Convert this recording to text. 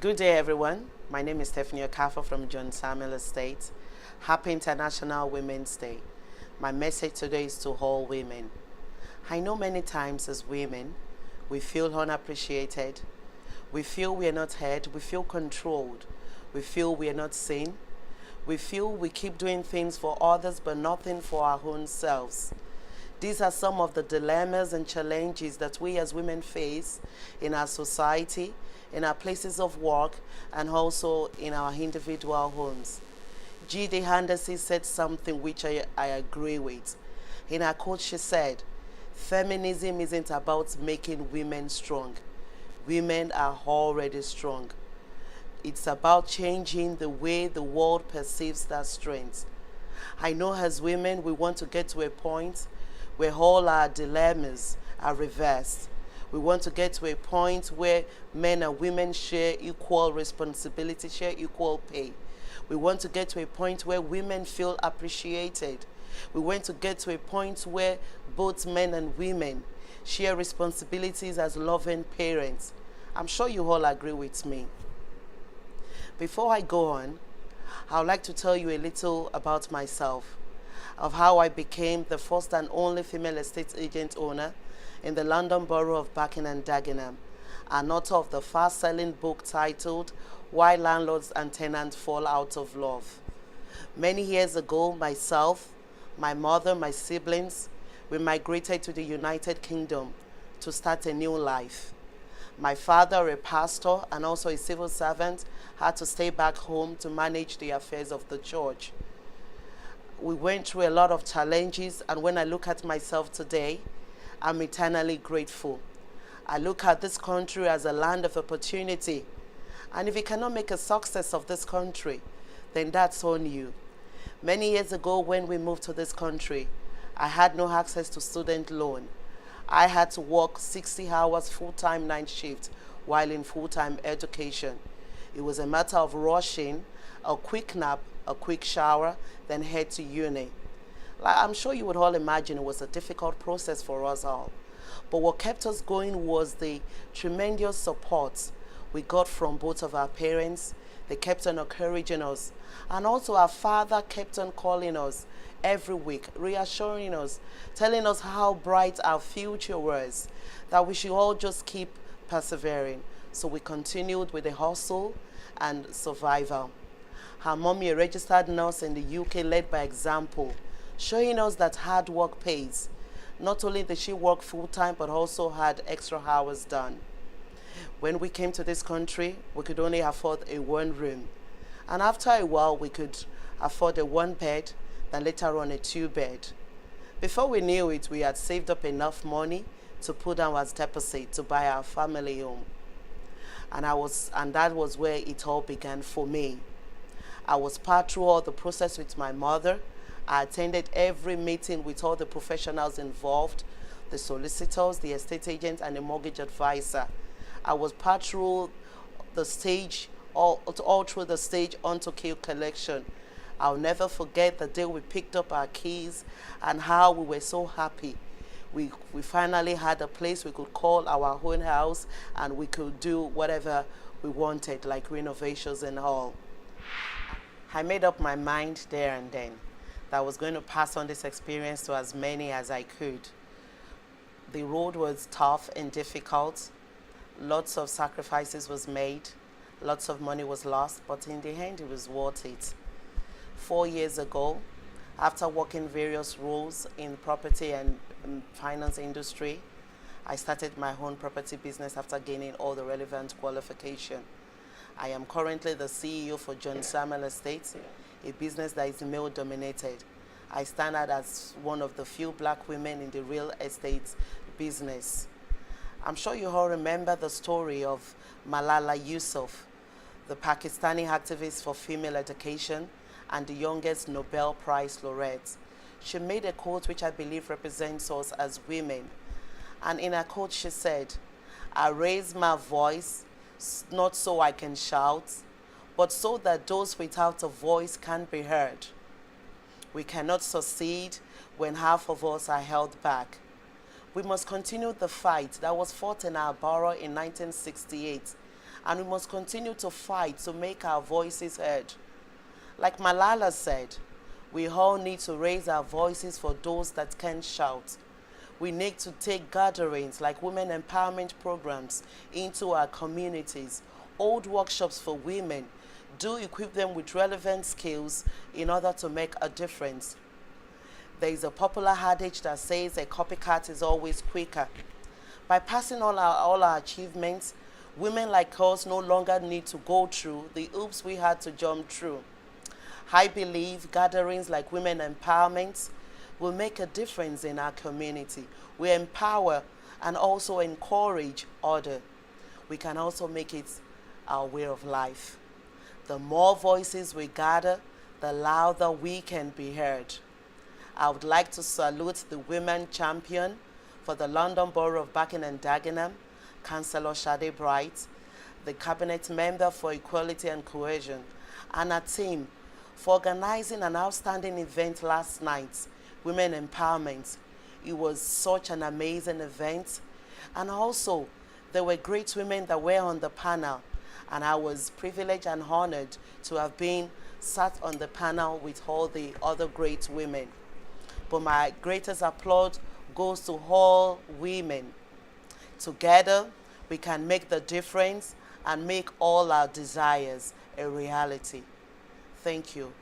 Good day, everyone. My name is Stephanie Okafor from John Samuel Estate. Happy International Women's Day. My message today is to all women. I know many times as women, we feel unappreciated. We feel we are not heard. We feel controlled. We feel we are not seen. We feel we keep doing things for others but nothing for our own selves. These are some of the dilemmas and challenges that we as women face in our society, in our places of work, and also in our individual homes. G.D. Anderson said something which I agree with. In her quote, she said, "Feminism isn't about making women strong. Women are already strong. It's about changing the way the world perceives that strength." I know as women, we want to get to a point where all our dilemmas are reversed. We want to get to a point where men and women share equal responsibility, share equal pay. We want to get to a point where women feel appreciated. We want to get to a point where both men and women share responsibilities as loving parents. I'm sure you all agree with me. Before I go on, I would like to tell you a little about myself, of how I became the first and only female estate agent owner in the London borough of Barking and Dagenham, and author of the fast-selling book titled Why Landlords and Tenants Fall Out of Love. Many years ago, myself, my mother, my siblings, we migrated to the United Kingdom to start a new life. My father, a pastor and also a civil servant, had to stay back home to manage the affairs of the church. We went through a lot of challenges, and when I look at myself today, I'm eternally grateful. I look at this country as a land of opportunity, and if you cannot make a success of this country, then that's on you. Many years ago when we moved to this country, I had no access to student loan. I had to work 60 hours full-time night shift while in full-time education. It was a matter of rushing, a quick nap, a quick shower, then head to uni. I'm sure you would all imagine it was a difficult process for us all. But what kept us going was the tremendous support we got from both of our parents. They kept on encouraging us. And also our father kept on calling us every week, reassuring us, telling us how bright our future was, that we should all just keep persevering. So we continued with the hustle and survival. Her mommy, a registered nurse in the UK, led by example, showing us that hard work pays. Not only did she work full-time, but also had extra hours done. When we came to this country, we could only afford a one room. And after a while, we could afford a one bed, then later on a two bed. Before we knew it, we had saved up enough money to put down as deposit to buy our family home. And that was where it all began for me. I was part through all the process with my mother. I attended every meeting with all the professionals involved, the solicitors, the estate agents, and the mortgage advisor. I was part through the stage, all through the stage onto key collection. I'll never forget the day we picked up our keys and how we were so happy. We finally had a place we could call our own house, and we could do whatever we wanted, like renovations and all. I made up my mind there and then that I was going to pass on this experience to as many as I could. The road was tough and difficult. Lots of sacrifices was made. Lots of money was lost, but in the end, it was worth it. 4 years ago, after working various roles in property and finance industry, I started my own property business after gaining all the relevant qualification. I am currently the CEO for John Samuel Estate, a business that is male-dominated. I stand out as one of the few black women in the real estate business. I'm sure you all remember the story of Malala Yousafzai, the Pakistani activist for female education and the youngest Nobel Prize laureate. She made a quote which I believe represents us as women. And in her quote she said, "I raise my voice not so I can shout, but so that those without a voice can be heard." We cannot succeed when half of us are held back. We must continue the fight that was fought in our borough in 1968 and we must continue to fight to make our voices heard. Like Malala said, we all need to raise our voices for those that can't shout. We need to take gatherings like women empowerment programs into our communities, hold workshops for women, do equip them with relevant skills in order to make a difference. There is a popular adage that says a copycat is always quicker. By passing all our achievements, women like us no longer need to go through the hoops we had to jump through. I believe gatherings like Women Empowerment will make a difference in our community. We empower and also encourage others. We can also make it our way of life. The more voices we gather, the louder we can be heard. I would like to salute the women champion for the London Borough of Barking and Dagenham, Councillor Shade Bright, the Cabinet Member for Equality and Cohesion, and our team for organizing an outstanding event last night, Women Empowerment. It was such an amazing event. And also, there were great women that were on the panel, and I was privileged and honored to have been sat on the panel with all the other great women. But my greatest applause goes to all women. Together, we can make the difference and make all our desires a reality. Thank you.